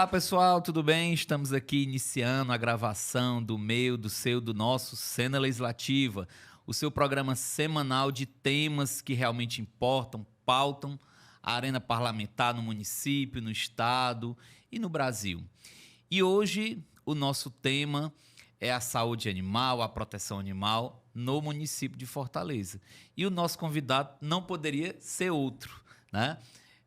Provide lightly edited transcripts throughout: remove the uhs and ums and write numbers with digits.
Olá pessoal, tudo bem? Estamos aqui iniciando a gravação do meu, do seu, do nosso Cena Legislativa, o seu programa semanal de temas que realmente importam, pautam a arena parlamentar no município, no estado e no Brasil. E hoje o nosso tema é a saúde animal, a proteção animal no município de Fortaleza. E o nosso convidado não poderia ser outro, né?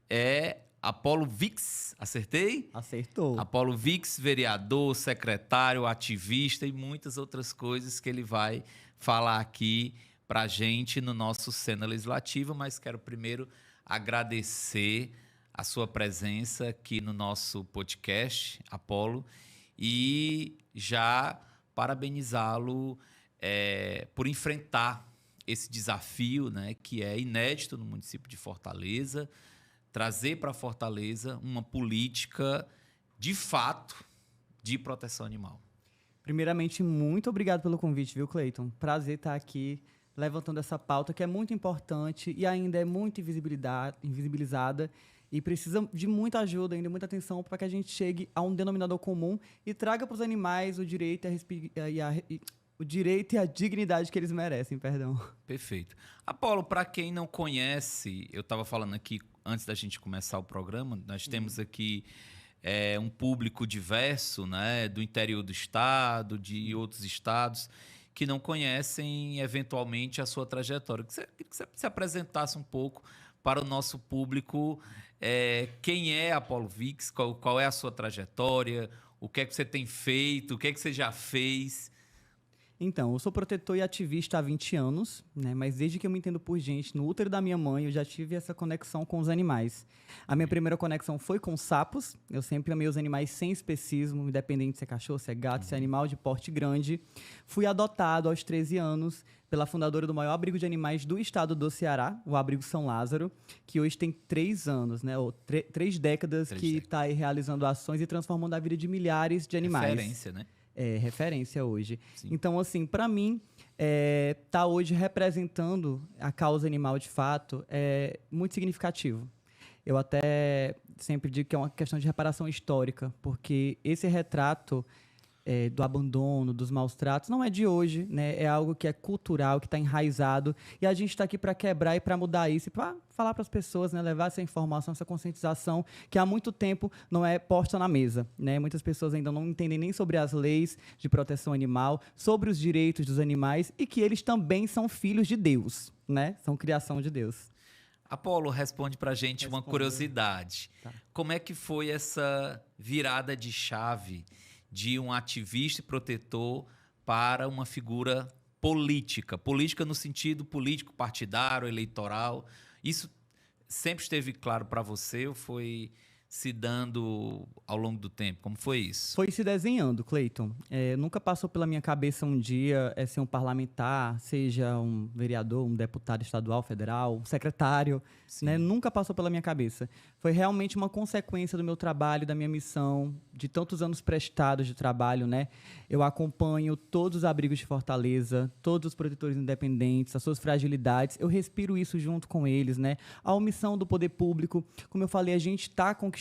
É Apolo Vix, acertei? Acertou. Apolo Vix, vereador, secretário, ativista e muitas outras coisas que ele vai falar aqui para a gente no nosso Cena Legislativa, mas quero primeiro agradecer a sua presença aqui no nosso podcast, Apolo, e já parabenizá-lo por enfrentar esse desafio, né, que é inédito no município de Fortaleza, trazer para Fortaleza uma política, de fato, de proteção animal. Primeiramente, muito obrigado pelo convite, viu, Cleiton? Prazer estar aqui levantando essa pauta que é muito importante e ainda é muito invisibilizada e precisa de muita ajuda, ainda muita atenção para que a gente chegue a um denominador comum e traga para os animais o direito e a dignidade que eles merecem, perdão. Perfeito. Apolo, para quem não conhece, eu estava falando aqui antes da gente começar o programa, nós temos aqui um público diverso, né, do interior do estado, de outros estados, que não conhecem, eventualmente, a sua trajetória. Que você se apresentasse um pouco para o nosso público, quem é Apolo Vix, qual é a sua trajetória, o que é que você tem feito, o que é que você já fez. Então, eu sou protetor e ativista há 20 anos, né? Mas desde que eu me entendo por gente, no útero da minha mãe, eu já tive essa conexão com os animais. A minha primeira conexão foi com sapos. Eu sempre amei os animais sem especismo, independente se é cachorro, se é gato, se é animal de porte grande. Fui adotado aos 13 anos pela fundadora do maior abrigo de animais do estado do Ceará, o Abrigo São Lázaro, que hoje tem 3 anos, né? Ou 3 décadas que está aí realizando ações e transformando a vida de milhares de animais. Referência, né? Referência hoje. Sim. Então, assim, para mim, tá hoje representando a causa animal de fato é muito significativo. Eu até sempre digo que é uma questão de reparação histórica, porque esse retrato do abandono, dos maus tratos, não é de hoje, né? É algo que é cultural, que está enraizado, e a gente está aqui para quebrar e para mudar isso, e para falar para as pessoas, né? Levar essa informação, essa conscientização, que há muito tempo não é posta na mesa, né? Muitas pessoas ainda não entendem nem sobre as leis de proteção animal, sobre os direitos dos animais, e que eles também são filhos de Deus, né? São criação de Deus. Apolo, responde pra gente uma curiosidade. Tá. Como é que foi essa virada de chave de um ativista e protetor para uma figura política? Política no sentido político, partidário, eleitoral. Isso sempre esteve claro para você ou foi se dando ao longo do tempo? Como foi isso? Foi se desenhando, Cleiton. Nunca passou pela minha cabeça um dia ser um parlamentar, seja um vereador, um deputado estadual, federal, um secretário, né? Nunca passou pela minha cabeça. Foi realmente uma consequência do meu trabalho, da minha missão, de tantos anos prestados de trabalho, né? Eu acompanho todos os abrigos de Fortaleza, todos os protetores independentes, as suas fragilidades. Eu respiro isso junto com eles, né? A omissão do poder público, como eu falei, a gente está conquistando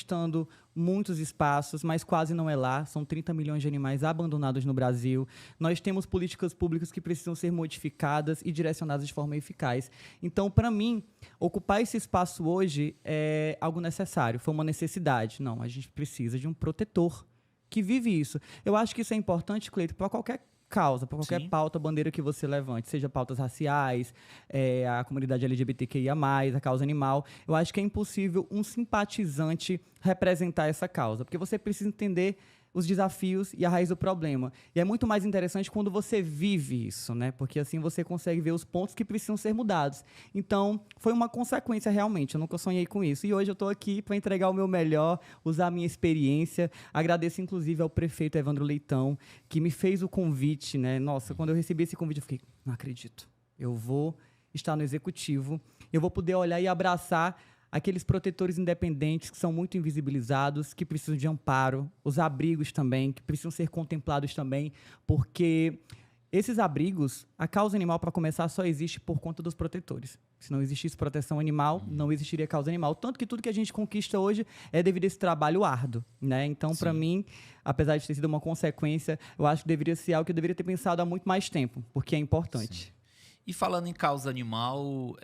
muitos espaços, mas quase não é lá. São 30 milhões de animais abandonados no Brasil. Nós temos políticas públicas que precisam ser modificadas e direcionadas de forma eficaz. Então, para mim, ocupar esse espaço hoje é algo necessário, foi uma necessidade. Não, a gente precisa de um protetor que vive isso. Eu acho que isso é importante, Cleiton, para qualquer causa, para qualquer pauta, bandeira que você levante, seja pautas raciais, a comunidade LGBTQIA+, a causa animal. Eu acho que é impossível um simpatizante representar essa causa, porque você precisa entender os desafios e a raiz do problema. E é muito mais interessante quando você vive isso, né? Porque assim você consegue ver os pontos que precisam ser mudados. Então, foi uma consequência realmente, eu nunca sonhei com isso. E hoje eu estou aqui para entregar o meu melhor, usar a minha experiência. Agradeço, inclusive, ao prefeito Evandro Leitão, que me fez o convite, né? Nossa, quando eu recebi esse convite, eu fiquei, não acredito. Eu vou estar no executivo, eu vou poder olhar e abraçar aqueles protetores independentes que são muito invisibilizados, que precisam de amparo, os abrigos também, que precisam ser contemplados também, porque Esses abrigos, a causa animal, para começar, só existe por conta dos protetores. Se não existisse proteção animal, não existiria causa animal. Tanto que tudo que a gente conquista hoje é devido a esse trabalho árduo, né? Então, para mim, apesar de ter sido uma consequência, eu acho que deveria ser algo que eu deveria ter pensado há muito mais tempo, porque é importante. Sim. E falando em causa animal,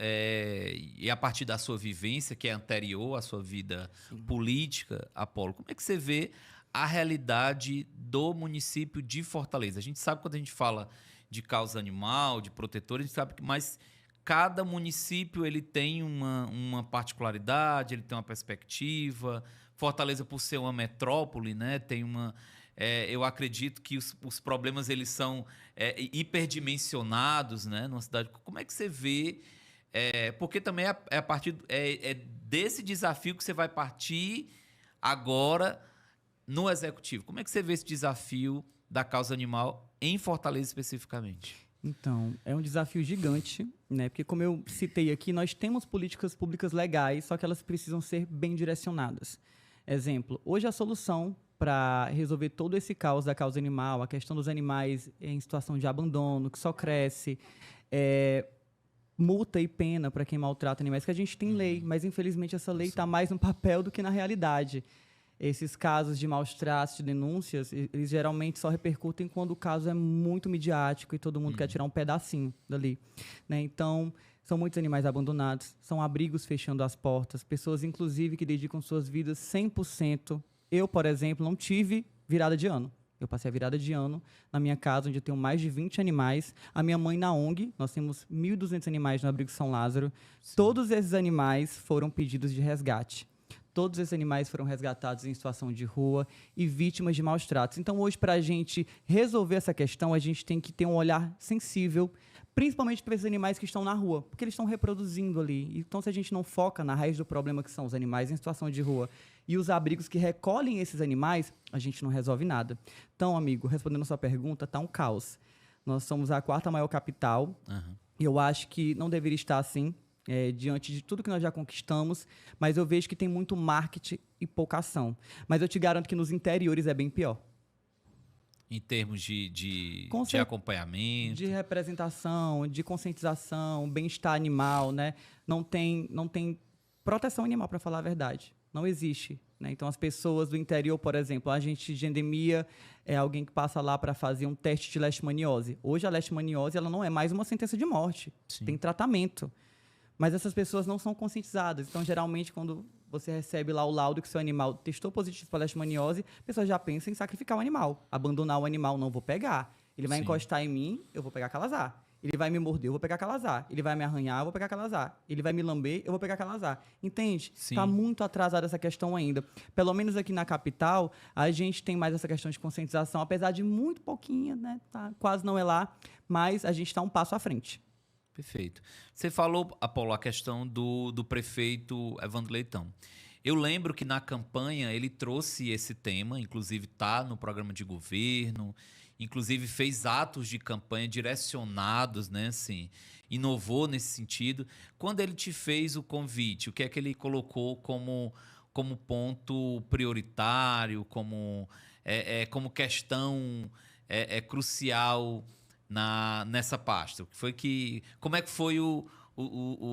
e a partir da sua vivência, que é anterior à sua vida política, Apolo, como é que você vê a realidade do município de Fortaleza? A gente sabe quando a gente fala de causa animal, de protetor, a gente sabe que mas cada município ele tem uma particularidade, ele tem uma perspectiva. Fortaleza, por ser uma metrópole, né, tem uma... eu acredito que os problemas eles são hiperdimensionados, né, numa cidade. Como é que você vê? Porque também é a partir desse desafio que você vai partir agora no executivo. Como é que você vê esse desafio da causa animal em Fortaleza especificamente? Então, é um desafio gigante, né? Porque, como eu citei aqui, nós temos políticas públicas legais, só que elas precisam ser bem direcionadas. Exemplo, hoje a solução para resolver todo esse caos da causa animal, a questão dos animais em situação de abandono, que só cresce, multa e pena para quem maltrata animais, que a gente tem lei, mas infelizmente essa lei está mais no papel do que na realidade. Esses casos de maus tratos, de denúncias, eles geralmente só repercutem quando o caso é muito midiático e todo mundo quer tirar um pedacinho dali, né? Então, são muitos animais abandonados, são abrigos fechando as portas, pessoas, inclusive, que dedicam suas vidas 100%. Eu, por exemplo, não tive virada de ano. Eu passei a virada de ano na minha casa, onde eu tenho mais de 20 animais. A minha mãe, na ONG, nós temos 1.200 animais no Abrigo São Lázaro. Sim. Todos esses animais foram pedidos de resgate. Todos esses animais foram resgatados em situação de rua e vítimas de maus tratos. Então, hoje, para a gente resolver essa questão, a gente tem que ter um olhar sensível, principalmente para esses animais que estão na rua, porque eles estão reproduzindo ali. Então, se a gente não foca na raiz do problema, que são os animais em situação de rua, e os abrigos que recolhem esses animais, a gente não resolve nada. Então, amigo, respondendo a sua pergunta, está um caos. Nós somos a 4ª maior capital, e eu acho que não deveria estar assim, diante de tudo que nós já conquistamos, mas eu vejo que tem muito marketing e pouca ação. Mas eu te garanto que nos interiores é bem pior. Em termos de acompanhamento? De representação, de conscientização, bem-estar animal, né? Não tem proteção animal, para falar a verdade. Não existe, né? Então, as pessoas do interior, por exemplo, a agente de endemia é alguém que passa lá para fazer um teste de leishmaniose. Hoje, a leishmaniose ela não é mais uma sentença de morte. Sim. Tem tratamento. Mas essas pessoas não são conscientizadas. Então, geralmente, quando você recebe lá o laudo que seu animal testou positivo para leishmaniose, a pessoa já pensa em sacrificar o animal. Abandonar o animal, não vou pegar. Ele vai encostar em mim, eu vou pegar calazar. Ele vai me morder, eu vou pegar calazar. Ele vai me arranhar, eu vou pegar calazar. Ele vai me lamber, eu vou pegar calazar. Entende? Está muito atrasada essa questão ainda. Pelo menos aqui na capital, a gente tem mais essa questão de conscientização, apesar de muito pouquinha, né? Tá, quase não é lá, mas a gente está um passo à frente. Perfeito. Você falou, Apolo, a questão do prefeito Evandro Leitão. Eu lembro que na campanha ele trouxe esse tema, inclusive está no programa de governo, inclusive fez atos de campanha direcionados, né, assim, inovou nesse sentido. Quando ele te fez o convite, o que é que ele colocou como ponto prioritário, como questão crucial nessa pasta? Como é que foi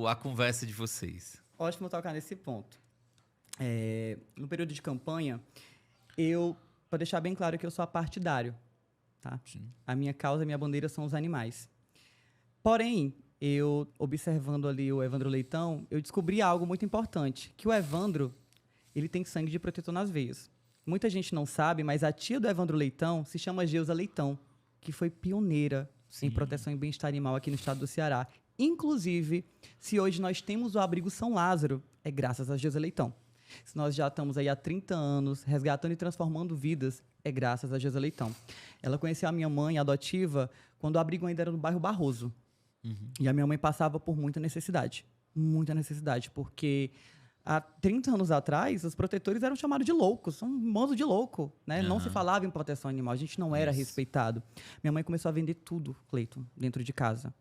a conversa de vocês? Ótimo tocar nesse ponto. No período de campanha, para deixar bem claro que eu sou apartidário, tá? A minha causa, a minha bandeira são os animais. Porém, eu observando ali o Evandro Leitão, eu descobri algo muito importante, que o Evandro, ele tem sangue de protetor nas veias. Muita gente não sabe, mas a tia do Evandro Leitão se chama Geusa Leitão, que foi pioneira em proteção e bem-estar animal aqui no estado do Ceará. Inclusive, se hoje nós temos o Abrigo São Lázaro, é graças a Geusa Leitão. Se nós já estamos aí há 30 anos resgatando e transformando vidas, é graças a Geusa Leitão. Ela conheceu a minha mãe adotiva quando o abrigo ainda era no bairro Barroso. E a minha mãe passava por muita necessidade, porque há 30 anos atrás, os protetores eram chamados de loucos, um modo de louco, né? Não se falava em proteção animal, a gente não era respeitado. Minha mãe começou a vender tudo, Cleiton, dentro de casa.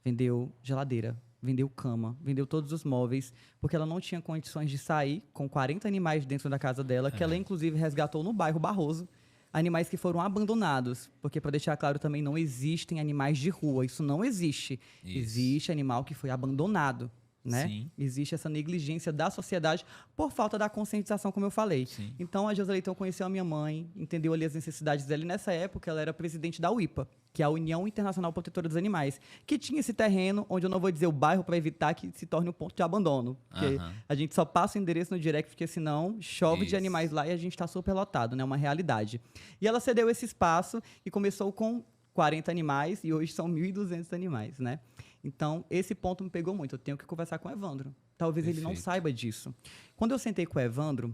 Vendeu geladeira, vendeu cama, vendeu todos os móveis, porque ela não tinha condições de sair com 40 animais dentro da casa dela, que ela, inclusive, resgatou no bairro Barroso, animais que foram abandonados, porque, para deixar claro também, não existem animais de rua, isso não existe. Isso. Existe animal que foi abandonado, né? Sim. Existe essa negligência da sociedade por falta da conscientização, como eu falei. Sim. Então, a Josa Leitão conheceu a minha mãe, entendeu ali as necessidades dela, e nessa época ela era presidente da UIPA, que é a União Internacional Protetora dos Animais, que tinha esse terreno, onde eu não vou dizer o bairro para evitar que se torne um ponto de abandono, porque a gente só passa o endereço no direct, porque senão chove de animais lá e a gente está super lotado, né? Uma realidade. E ela cedeu esse espaço e começou com 40 animais, e hoje são 1.200 animais, né? Então, esse ponto me pegou muito. Eu tenho que conversar com o Evandro. Talvez ele não saiba disso. Quando eu sentei com o Evandro,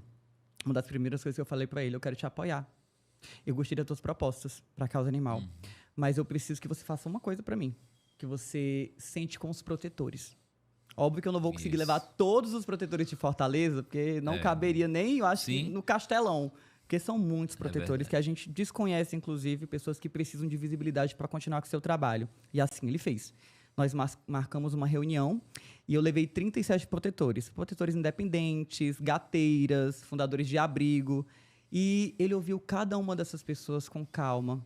uma das primeiras coisas que eu falei para ele, eu quero te apoiar. Eu gostei das tuas propostas para a causa animal. Mas eu preciso que você faça uma coisa para mim. Que você sente com os protetores. Óbvio que eu não vou conseguir levar todos os protetores de Fortaleza, porque não caberia nem, eu acho, que no Castelão. Porque são muitos protetores que a gente desconhece, inclusive, pessoas que precisam de visibilidade para continuar com o seu trabalho. E assim ele fez. Nós marcamos uma reunião e eu levei 37 protetores. Protetores independentes, gateiras, fundadores de abrigo. E ele ouviu cada uma dessas pessoas com calma,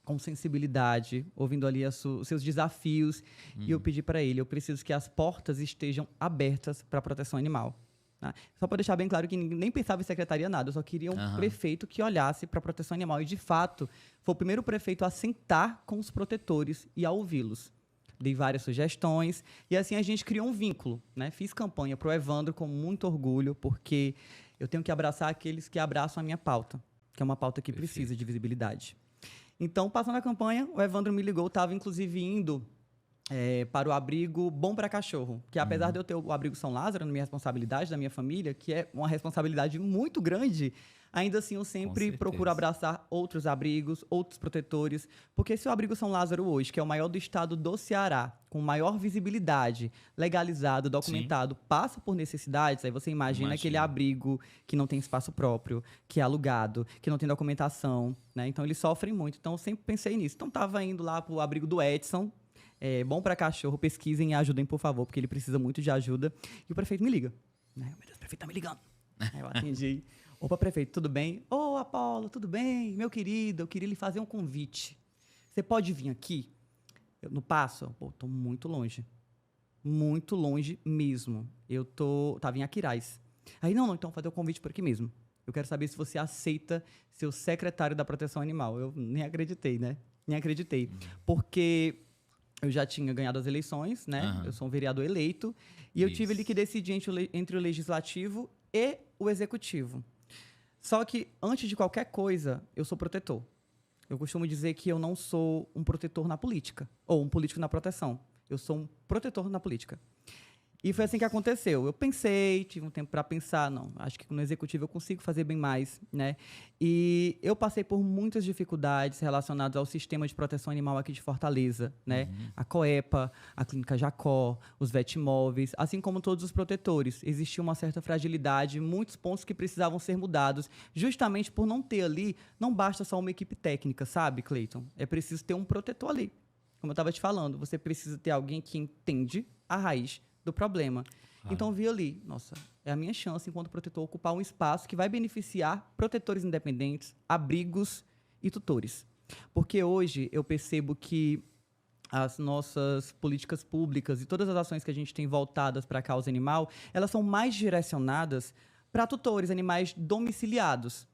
com sensibilidade, ouvindo ali os seus desafios. E eu pedi para ele, eu preciso que as portas estejam abertas para a proteção animal. Tá? Só para deixar bem claro que ninguém nem pensava em secretaria nada, eu só queria um prefeito que olhasse para a proteção animal. E, de fato, foi o primeiro prefeito a sentar com os protetores e a ouvi-los. Dei várias sugestões e assim a gente criou um vínculo, né? Fiz campanha para o Evandro com muito orgulho, porque eu tenho que abraçar aqueles que abraçam a minha pauta, que é uma pauta que precisa de visibilidade. Então, passando a campanha, o Evandro me ligou, estava inclusive indo para o abrigo Bom para Cachorro, que apesar de eu ter o abrigo São Lázaro na minha responsabilidade, da minha família, que é uma responsabilidade muito grande, ainda assim eu sempre procuro abraçar outros abrigos, outros protetores, porque se o abrigo São Lázaro hoje, que é o maior do estado do Ceará, com maior visibilidade, legalizado, documentado, passa por necessidades, aí você imagina aquele abrigo que não tem espaço próprio, que é alugado, que não tem documentação, né? Então eles sofrem muito. Então eu sempre pensei nisso. Então estava indo lá para o abrigo do Edson, Bom para Cachorro, pesquisem e ajudem, por favor, porque ele precisa muito de ajuda. E o prefeito me liga. Meu Deus, o prefeito tá me ligando. Aí eu atendi. Opa, prefeito, tudo bem? Ô, Apolo, tudo bem? Meu querido, eu queria lhe fazer um convite. Você pode vir aqui? Eu não passo? Pô, tô muito longe. Muito longe mesmo. Tava em Aquiraz. Aí, não, então fazer o convite por aqui mesmo. Eu quero saber se você aceita ser o secretário da Proteção Animal. Eu nem acreditei, né? Nem acreditei. Porque eu já tinha ganhado as eleições, né? Eu sou um vereador eleito. E eu tive ali que decidir entre o legislativo e o executivo. Só que, antes de qualquer coisa, eu sou protetor. Eu costumo dizer que eu não sou um protetor na política, ou um político na proteção. Eu sou um protetor na política. E foi assim que aconteceu. Eu pensei, tive um tempo para pensar, não, acho que no executivo eu consigo fazer bem mais, né? E eu passei por muitas dificuldades relacionadas ao sistema de proteção animal aqui de Fortaleza, né? A Coepa, a Clínica Jacó, os Vetmóveis, assim como todos os protetores. Existia uma certa fragilidade, muitos pontos que precisavam ser mudados, justamente por não ter ali, não basta só uma equipe técnica, sabe, Cleiton? É preciso ter um protetor ali. Como eu estava te falando, você precisa ter alguém que entende a raiz do problema. Então, vi ali, nossa, é a minha chance, enquanto protetor, ocupar um espaço que vai beneficiar protetores independentes, abrigos e tutores. Porque hoje eu percebo que as nossas políticas públicas e todas as ações que a gente tem voltadas para a causa animal, elas são mais direcionadas para tutores, animais domiciliados.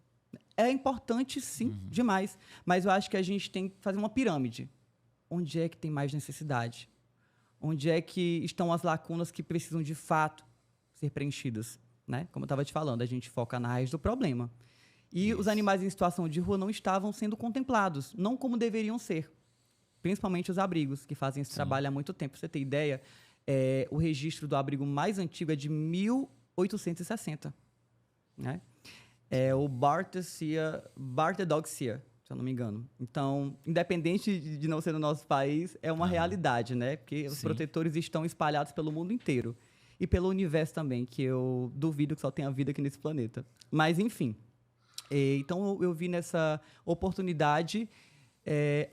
É importante, sim, demais, mas eu acho que a gente tem que fazer uma pirâmide. Onde é que tem mais necessidade? Onde é que estão as lacunas que precisam, de fato, ser preenchidas, né? Como eu estava te falando, a gente foca na raiz do problema. E os animais em situação de rua não estavam sendo contemplados, não como deveriam ser. Principalmente os abrigos, que fazem esse trabalho há muito tempo. Pra você ter ideia, o registro do abrigo mais antigo é de 1860. Né? É o Bartedogsia, se eu não me engano. Então, independente de não ser no nosso país, é uma realidade, né? Porque os protetores estão espalhados pelo mundo inteiro. E pelo universo também, que eu duvido que só tenha vida aqui nesse planeta. Mas, enfim. Então, eu vi nessa oportunidade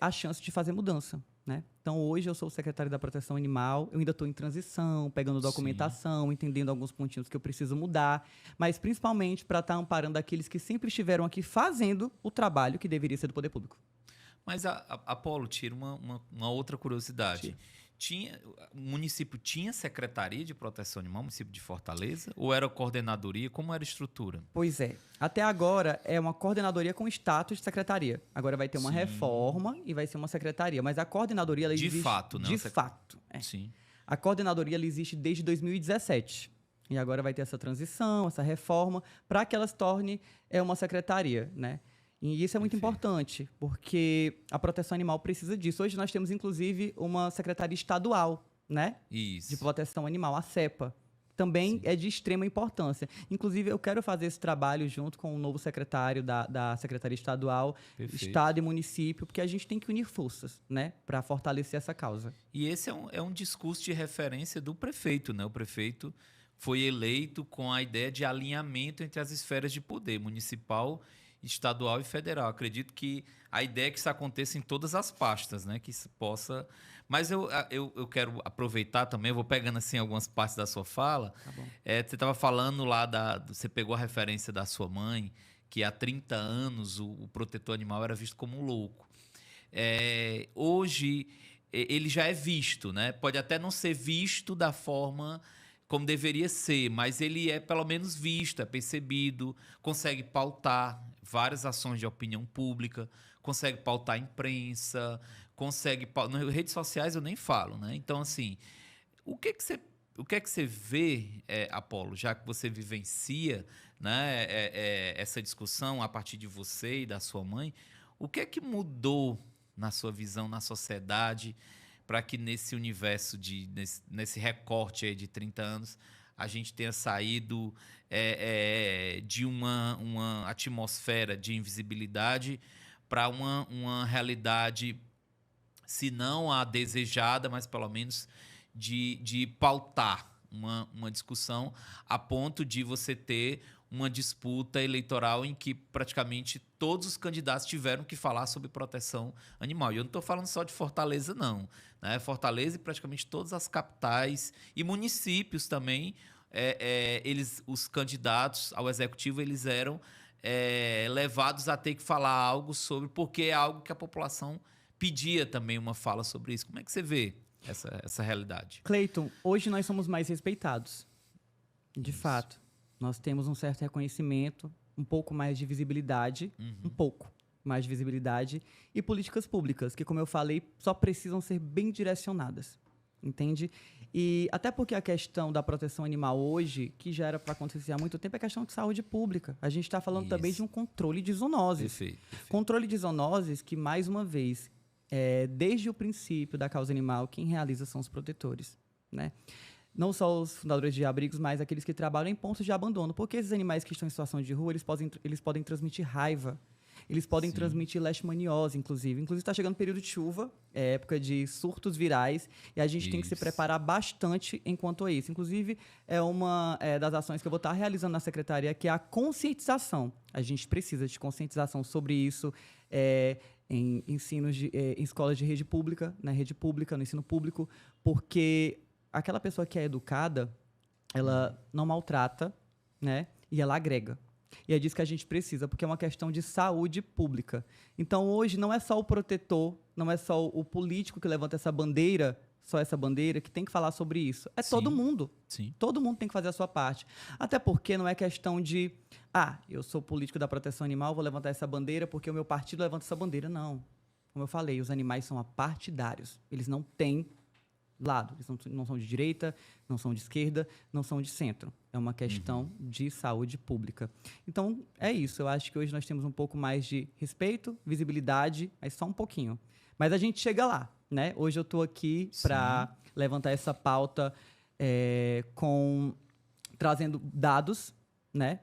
a chance de fazer mudança, né? Então, hoje eu sou o secretário da Proteção Animal, eu ainda estou em transição, pegando documentação, entendendo alguns pontinhos que eu preciso mudar, mas principalmente para estar amparando aqueles que sempre estiveram aqui fazendo o trabalho que deveria ser do poder público. Mas, Apolo, tira uma outra curiosidade. O município tinha secretaria de proteção animal, o município de Fortaleza? Ou era coordenadoria? Como era a estrutura? Pois é. Até agora é uma coordenadoria com status de secretaria. Agora vai ter uma reforma e vai ser uma secretaria. Mas a coordenadoria ela existe... De fato, né? De fato. É. Sim. A coordenadoria ela existe desde 2017. E agora vai ter essa transição, essa reforma, para que ela se torne uma secretaria, né? E isso é muito importante, porque a proteção animal precisa disso. Hoje nós temos, inclusive, uma secretaria estadual, né? Isso. De proteção animal, a CEPA. Também é de extrema importância. Inclusive, eu quero fazer esse trabalho junto com o novo secretário da Secretaria Estadual, Estado e Município, porque a gente tem que unir forças, né? Para fortalecer essa causa. E esse é um discurso de referência do prefeito, né? O prefeito foi eleito com a ideia de alinhamento entre as esferas de poder municipal, estadual e federal. Acredito que a ideia é que isso aconteça em todas as pastas, né? Que isso possa... Mas eu quero aproveitar também, eu vou pegando assim algumas partes da sua fala. Tá bom. Você estava falando lá, você pegou a referência da sua mãe, que há 30 anos o protetor animal era visto como um louco. Hoje, ele já é visto, né? Pode até não ser visto da forma como deveria ser, mas ele é pelo menos visto, é percebido, consegue pautar várias ações de opinião pública, consegue pautar a imprensa, consegue pautar... Nas redes sociais eu nem falo, né? Então, assim, o que é que você vê, Apolo, já que você vivencia, né, essa discussão a partir de você e da sua mãe, o que é que mudou na sua visão, na sociedade, para que nesse universo, nesse recorte aí de 30 anos, a gente tenha saído de uma atmosfera de invisibilidade para uma realidade, se não a desejada, mas pelo menos de pautar uma discussão a ponto de você ter uma disputa eleitoral em que praticamente todos os candidatos tiveram que falar sobre proteção animal. E eu não estou falando só de Fortaleza, não. Né? Fortaleza e praticamente todas as capitais e municípios também, os candidatos ao executivo, eles eram levados a ter que falar algo sobre, porque é algo que a população pedia também uma fala sobre isso. Como é que você vê essa realidade? Cleiton, hoje nós somos mais respeitados. De fato. Nós temos um certo reconhecimento, um pouco mais de visibilidade, um pouco mais de visibilidade, e políticas públicas, que, como eu falei, só precisam ser bem direcionadas, entende? E até porque a questão da proteção animal hoje, que já era para acontecer há muito tempo, é questão de saúde pública. A gente está falando também de um controle de zoonoses. Perfeito. Controle de zoonoses que, mais uma vez, desde o princípio da causa animal, quem realiza são os protetores, né? Não só os fundadores de abrigos, mas aqueles que trabalham em pontos de abandono. Porque esses animais que estão em situação de rua, eles podem transmitir raiva. Eles podem transmitir leishmaniose, inclusive. Inclusive, está chegando o período de chuva, época de surtos virais, e a gente tem que se preparar bastante enquanto a isso. Inclusive, é uma das ações que eu vou estar realizando na secretaria, que é a conscientização. A gente precisa de conscientização sobre isso em ensinos em escolas de rede pública, no ensino público, porque aquela pessoa que é educada, ela não maltrata, né? E ela agrega. E é disso que a gente precisa, porque é uma questão de saúde pública. Então, hoje, não é só o protetor, não é só o político que levanta essa bandeira, só essa bandeira, que tem que falar sobre isso. É todo mundo. Sim. Todo mundo tem que fazer a sua parte. Até porque não é questão de, eu sou político da proteção animal, vou levantar essa bandeira porque o meu partido levanta essa bandeira. Não. Como eu falei, os animais são apartidários. Eles não têm lado. Eles não são de direita, não são de esquerda, não são de centro. É uma questão de saúde pública. Então, é isso. Eu acho que hoje nós temos um pouco mais de respeito, visibilidade, mas só um pouquinho. Mas a gente chega lá, né? Hoje eu estou aqui para levantar essa pauta trazendo dados, né?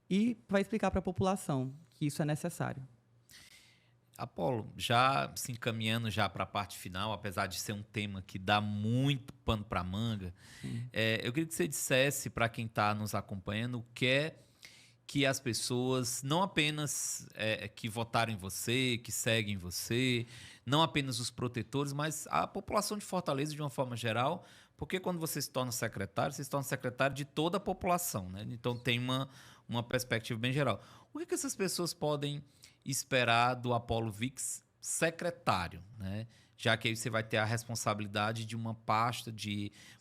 E para explicar para a população que isso é necessário. Apolo, já se encaminhando já para a parte final, apesar de ser um tema que dá muito pano para manga, eu queria que você dissesse para quem está nos acompanhando o que é que as pessoas, não apenas que votaram em você, que seguem você, não apenas os protetores, mas a população de Fortaleza de uma forma geral, porque quando você se torna secretário, você se torna secretário de toda a população, né? Então tem uma perspectiva bem geral. O que essas pessoas podem esperar do Apollo VIX secretário, né? Já que aí você vai ter a responsabilidade de uma pasta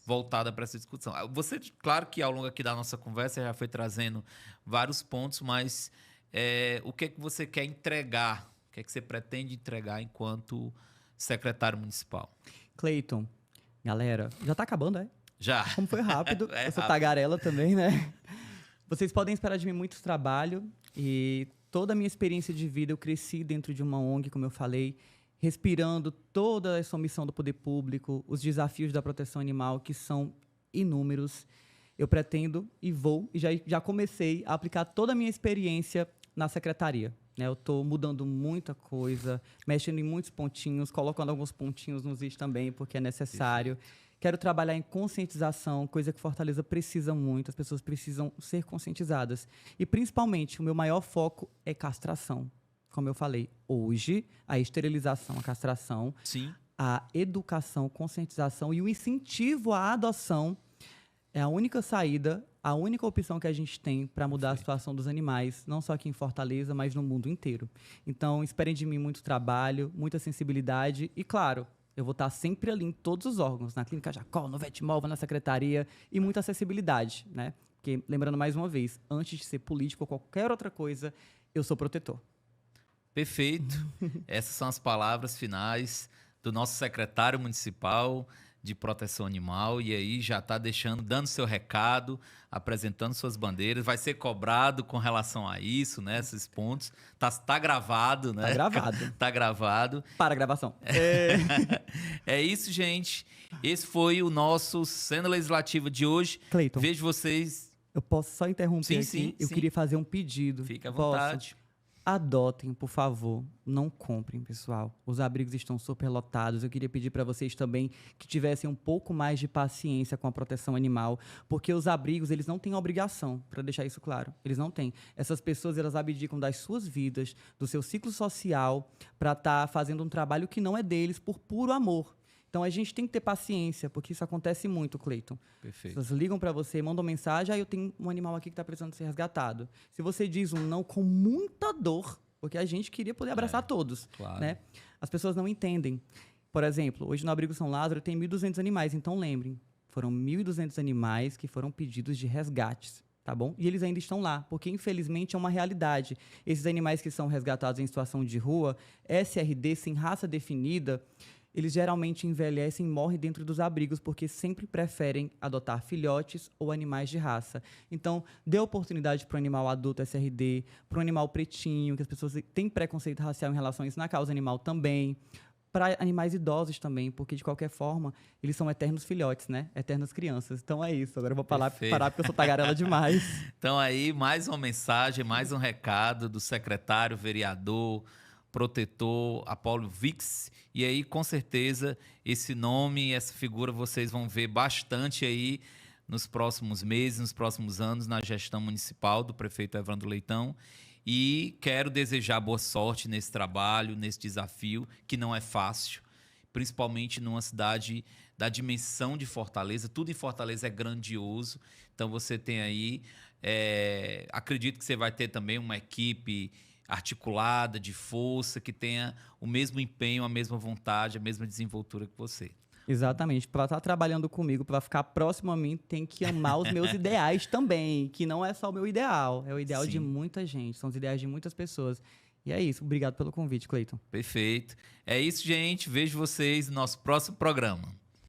voltada para essa discussão. Você, claro que ao longo aqui da nossa conversa já foi trazendo vários pontos, mas o que é que você quer entregar? O que é que você pretende entregar enquanto secretário municipal? Cleiton, galera, já tá acabando, é? Já. Como foi rápido, eu sou rápido. tagarela também, né? Vocês podem esperar de mim muito trabalho e toda a minha experiência de vida, eu cresci dentro de uma ONG, como eu falei, respirando toda essa missão do poder público, os desafios da proteção animal, que são inúmeros. Eu pretendo e vou, e já comecei a aplicar toda a minha experiência na secretaria. Né? Eu estou mudando muita coisa, mexendo em muitos pontinhos, colocando alguns pontinhos nos vídeos também, porque é necessário. Quero trabalhar em conscientização, coisa que Fortaleza precisa muito, as pessoas precisam ser conscientizadas. E, principalmente, o meu maior foco é castração. Como eu falei, hoje, a esterilização, a castração, Sim. a educação, conscientização e o incentivo à adoção é a única saída, a única opção que a gente tem para mudar a situação dos animais, não só aqui em Fortaleza, mas no mundo inteiro. Então, esperem de mim muito trabalho, muita sensibilidade e, claro, eu vou estar sempre ali em todos os órgãos, na Clínica Jacó, no Vetmol, na Secretaria, e muita acessibilidade, né? Porque, lembrando mais uma vez, antes de ser político ou qualquer outra coisa, eu sou protetor. Perfeito. Essas são as palavras finais do nosso secretário municipal de proteção animal. E aí já está dando seu recado, apresentando suas bandeiras. Vai ser cobrado com relação a isso, né? Esses pontos. Tá gravado, né? Tá gravado. Tá gravado. Para a gravação. É isso, gente. Esse foi o nosso Cena Legislativa de hoje. Cleiton, Vejo vocês. eu posso só interromper Sim, aqui? Eu sim. queria fazer um pedido. Fique à Posso? vontade. Adotem, por favor. Não comprem, pessoal. Os abrigos estão superlotados. Eu queria pedir para vocês também que tivessem um pouco mais de paciência com a proteção animal, porque os abrigos, eles não têm obrigação, para deixar isso claro. Eles não têm. Essas pessoas, elas abdicam das suas vidas, do seu ciclo social, para estar fazendo um trabalho que não é deles, por puro amor. Então, a gente tem que ter paciência, porque isso acontece muito, Cleiton. Perfeito. As pessoas ligam para você, mandam mensagem, eu tenho um animal aqui que está precisando ser resgatado. Se você diz um não com muita dor, porque a gente queria poder abraçar todos, claro. né? As pessoas não entendem. Por exemplo, hoje no Abrigo São Lázaro tem 1.200 animais, então lembrem, foram 1.200 animais que foram pedidos de resgates. Tá bom? E eles ainda estão lá, porque infelizmente é uma realidade. Esses animais que são resgatados em situação de rua, SRD, sem raça definida, eles geralmente envelhecem e morrem dentro dos abrigos porque sempre preferem adotar filhotes ou animais de raça. Então, dê oportunidade para o animal adulto SRD, para o animal pretinho, que as pessoas têm preconceito racial em relação a isso na causa animal também, para animais idosos também, porque de qualquer forma, eles são eternos filhotes, né? Eternas crianças. Então é isso. Agora eu vou parar porque eu sou tagarela demais. Então aí, mais uma mensagem, mais um recado do secretário, vereador, protetor Apollo VIX. E aí, com certeza, esse nome, essa figura, vocês vão ver bastante aí nos próximos meses, nos próximos anos, na gestão municipal do prefeito Evandro Leitão. E quero desejar boa sorte nesse trabalho, nesse desafio, que não é fácil, principalmente numa cidade da dimensão de Fortaleza. Tudo em Fortaleza é grandioso. Então, você tem aí... acredito que você vai ter também uma equipe articulada, de força, que tenha o mesmo empenho, a mesma vontade, a mesma desenvoltura que você. Exatamente. Para estar trabalhando comigo, para ficar próximo a mim, tem que amar os meus ideais também, que não é só o meu ideal, é o ideal de muita gente, são os ideais de muitas pessoas. E é isso. Obrigado pelo convite, Cleiton. Perfeito. É isso, gente. Vejo vocês no nosso próximo programa.